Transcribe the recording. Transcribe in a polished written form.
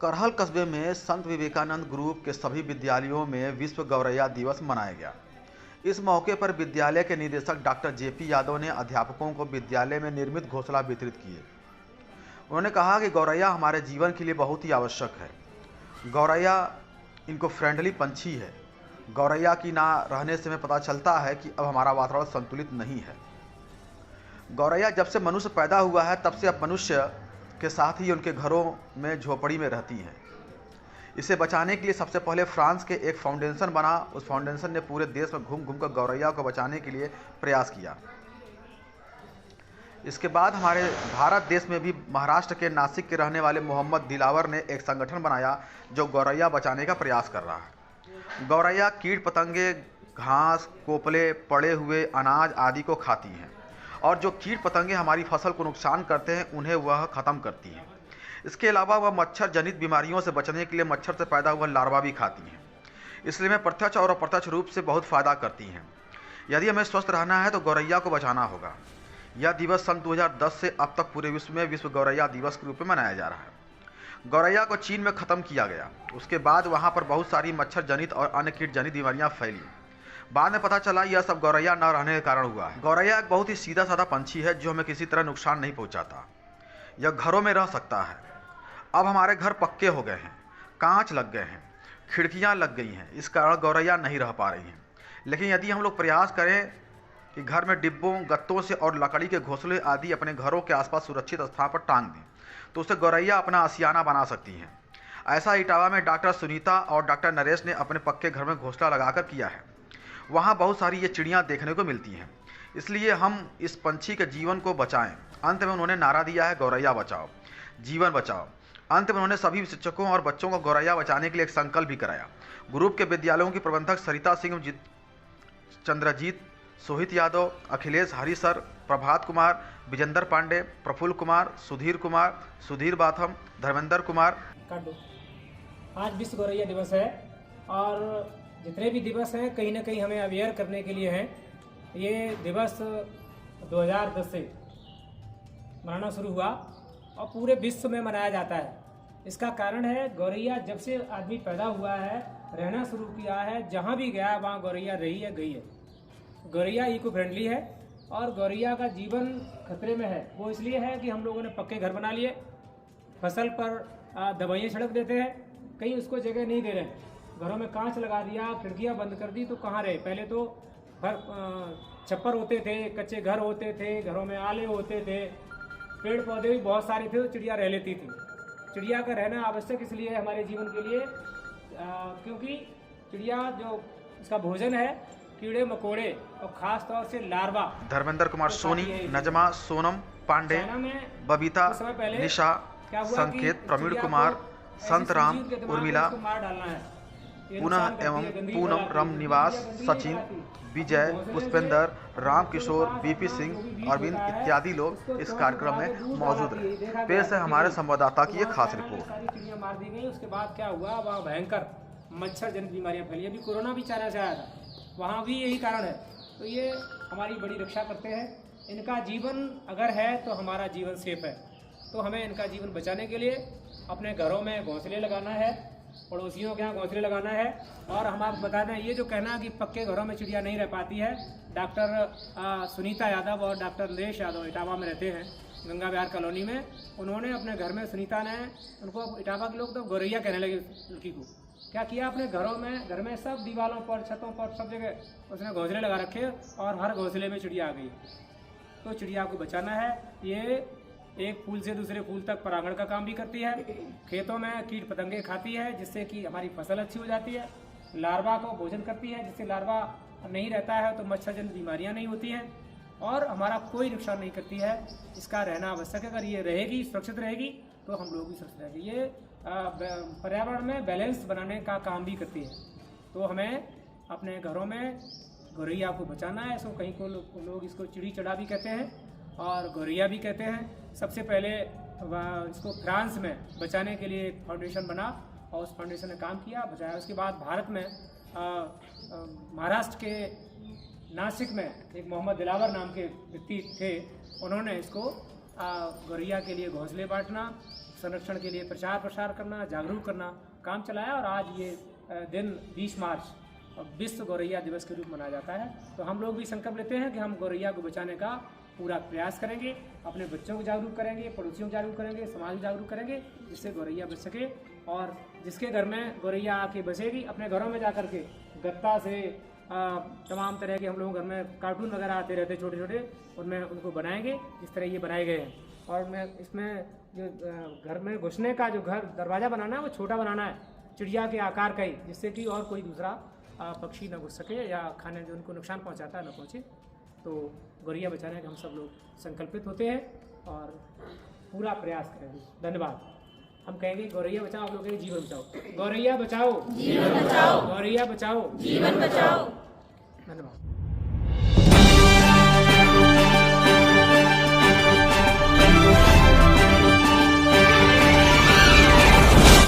करहल कस्बे में संत विवेकानंद ग्रुप के सभी विद्यालयों में विश्व गौरैया दिवस मनाया गया। इस मौके पर विद्यालय के निदेशक डॉक्टर जेपी यादव ने अध्यापकों को विद्यालय में निर्मित घोंसला वितरित किए। उन्होंने कहा कि गौरैया हमारे जीवन के लिए बहुत ही आवश्यक है। गौरैया इनको फ्रेंडली पंछी है। गौरैया की ना रहने से हमें पता चलता है कि अब हमारा वातावरण संतुलित नहीं है। गौरैया जब से मनुष्य पैदा हुआ है तब से अब मनुष्य के साथ ही उनके घरों में झोपड़ी में रहती हैं। इसे बचाने के लिए सबसे पहले फ्रांस के एक फाउंडेशन बना। उस फाउंडेशन ने पूरे देश में घूम घूम कर गौरैया को बचाने के लिए प्रयास किया। इसके बाद हमारे भारत देश में भी महाराष्ट्र के नासिक के रहने वाले मोहम्मद दिलावर ने एक संगठन बनाया जो गौरैया बचाने का प्रयास कर रहा है। गौरैया कीट पतंगे, घास, कोपले, पड़े हुए अनाज आदि को खाती हैं और जो कीट पतंगे हमारी फसल को नुकसान करते हैं उन्हें वह ख़त्म करती हैं। इसके अलावा वह मच्छर जनित बीमारियों से बचने के लिए मच्छर से पैदा हुआ लार्वा भी खाती हैं। इसलिए में प्रत्यक्ष और अप्रत्यक्ष रूप से बहुत फ़ायदा करती हैं। यदि हमें स्वस्थ रहना है तो गौरैया को बचाना होगा। यह दिवस सन 2010 से अब तक पूरे विश्व में विश्व गौरैया दिवस के रूप में मनाया जा रहा है। गौरैया को चीन में ख़त्म किया गया। उसके बाद वहाँ पर बहुत सारी मच्छर जनित और अन्य कीट जनित बीमारियाँ फैली। बाद में पता चला यह सब गौरैया न रहने के कारण हुआ है। गौरैया एक बहुत ही सीधा साधा पंछी है जो हमें किसी तरह नुकसान नहीं पहुंचाता। यह घरों में रह सकता है। अब हमारे घर पक्के हो गए हैं, कांच लग गए हैं, खिड़कियां लग गई हैं, इस कारण गौरैया नहीं रह पा रही हैं। लेकिन यदि हम लोग प्रयास करें कि घर में डिब्बों, गत्तों से और लकड़ी के घोंसले आदि अपने घरों के आसपास सुरक्षित स्थान पर टांग दें तो उससे गौरैया अपना आशियाना बना सकती हैं। ऐसा इटावा में डॉक्टर सुनीता और डॉक्टर नरेश ने अपने पक्के घर में घोंसला लगाकर किया है। वहाँ बहुत सारी ये चिड़ियाँ देखने को मिलती हैं। इसलिए हम इस पंछी के जीवन को बचाएं। अंत में उन्होंने नारा दिया है, गौरैया बचाओ, जीवन बचाओ। अंत में उन्होंने सभी शिक्षकों और बच्चों को गौरैया बचाने के लिए एक संकल्प भी कराया। ग्रुप के विद्यालयों की प्रबंधक सरिता सिंह, चंद्रजीत, सोहित यादव, अखिलेश हरिसर, प्रभात कुमार, विजेंद्र पांडे, प्रफुल्ल कुमार, सुधीर बाथम, धर्मेंद्र कुमार। आज विश्व गौरैया दिवस है और जितने भी दिवस हैं कहीं ना कहीं हमें अवेयर करने के लिए हैं। ये दिवस 2010 से मनाना शुरू हुआ और पूरे विश्व में मनाया जाता है। इसका कारण है गौरैया जब से आदमी पैदा हुआ है, रहना शुरू किया है, जहाँ भी गया है वहाँ गौरैया रही है, गई है। गौरैया इको फ्रेंडली है और गौरैया का जीवन खतरे में है। वो इसलिए है कि हम लोगों ने पक्के घर बना लिए, फसल पर दवाइयाँ छिड़क देते हैं, कहीं उसको जगह नहीं दे रहे हैं। घरों में कांच लगा दिया, खिड़कियां बंद कर दी तो कहाँ रहे। पहले तो घर छप्पर होते थे, कच्चे घर होते थे, घरों में आले होते थे, पेड़ पौधे भी बहुत सारे थे तो चिड़िया रह लेती थी। चिड़िया का रहना आवश्यक इसलिए है हमारे जीवन के लिए क्योंकि चिड़िया जो इसका भोजन है कीड़े मकोड़े और खास तौर से लार्वा। धर्मेंद्र कुमार सोनी, नजमा, सोनम पांडे, बबीता, निशा, संकेत, प्रवीण कुमार, संतराम, उर्मिला, पुनः एवं पूनम, रम निवास, सचिन, विजय, पुष्पेंद्र, राम किशोर, बीपी सिंह, अरविंद इत्यादि लोग इस कार्यक्रम में मौजूद रहे। पेश है हमारे संवाददाता की एक खास रिपोर्ट। सारी चिड़ियां मार दी गई। उसके बाद क्या हुआ, वहाँ भयंकर मच्छर जनित बीमारियां फैली। अभी कोरोना भी चाइना से आया था, वहाँ भी यही कारण है। तो ये हमारी बड़ी रक्षा करते हैं। इनका जीवन अगर है तो हमारा जीवन सेफ है। तो हमें इनका जीवन बचाने के लिए अपने घरों में घोंसले लगाना है, पड़ोसियों के यहाँ घोंसले लगाना है। और हम आपको बता दें, ये जो कहना कि पक्के घरों में चिड़िया नहीं रह पाती है, डॉक्टर सुनीता यादव और डॉक्टर नरेश यादव इटावा में रहते हैं, गंगा विहार कॉलोनी में। उन्होंने अपने घर में, सुनीता ने, उनको इटावा के लोग तो गौरैया कहने लगे लड़की को, क्या किया अपने घर में सब दीवारों पर, छतों पर, सब जगह उसने घोंसले लगा रखे और हर घोंसले में चिड़िया आ गई। तो चिड़िया को बचाना है। ये एक फूल से दूसरे फूल तक परागण का काम भी करती है। खेतों में कीट पतंगे खाती है जिससे कि हमारी फसल अच्छी हो जाती है। लार्वा को भोजन करती है जिससे लार्वा नहीं रहता है तो मच्छर जनित बीमारियां नहीं होती हैं और हमारा कोई नुकसान नहीं करती है। इसका रहना आवश्यक है। अगर ये रहेगी, सुरक्षित रहेगी तो हम लोग भी सुरक्षित रहेंगे। ये पर्यावरण में बैलेंस बनाने का काम भी करती है। तो हमें अपने घरों में गौरैया को बचाना है। इसको कहीं को लोग इसको चिड़ी चढ़ा भी कहते हैं और गौरैया भी कहते हैं। सबसे पहले इसको फ्रांस में बचाने के लिए एक फाउंडेशन बना और उस फाउंडेशन ने काम किया, बचाया। उसके बाद भारत में महाराष्ट्र के नासिक में एक मोहम्मद दिलावर नाम के व्यक्ति थे, उन्होंने इसको गौरैया के लिए घोंसले बांटना, संरक्षण के लिए प्रचार प्रसार करना, जागरूक करना काम चलाया। और आज ये दिन 20 मार्च विश्व गौरैया दिवस के रूप में मनाया जाता है। तो हम लोग भी संकल्प लेते हैं कि हम गौरैया को बचाने का पूरा प्रयास करेंगे, अपने बच्चों को जागरूक करेंगे, पड़ोसियों को जागरूक करेंगे, समाज को जागरूक करेंगे, जिससे गौरैया बच सके। और जिसके घर में गौरैया आके बसेगी, अपने घरों में जा कर के गत्ता से तमाम तरह के हम लोगों घर में कार्टून वगैरह आते रहते छोटे छोटे, उनमें उनको बनाएंगे जिस तरह ये बनाए गए हैं। और मैं इसमें जो घर में घुसने का जो घर दरवाज़ा बनाना है वो छोटा बनाना है, चिड़िया के आकार का ही, जिससे कि और कोई दूसरा पक्षी न घुस सके या खाने जो उनको नुकसान पहुंचाता है न पहुंचे। तो गौरैया बचाने के हम सब लोग संकल्पित होते हैं और पूरा प्रयास करेंगे। धन्यवाद। हम कहेंगे गौरैया बचाओ, आप लोग कहेंगे जीवन बचाओ। गौरैया बचाओ, जीवन बचाओ। गौरैया बचाओ, जीवन बचाओ। धन्यवाद।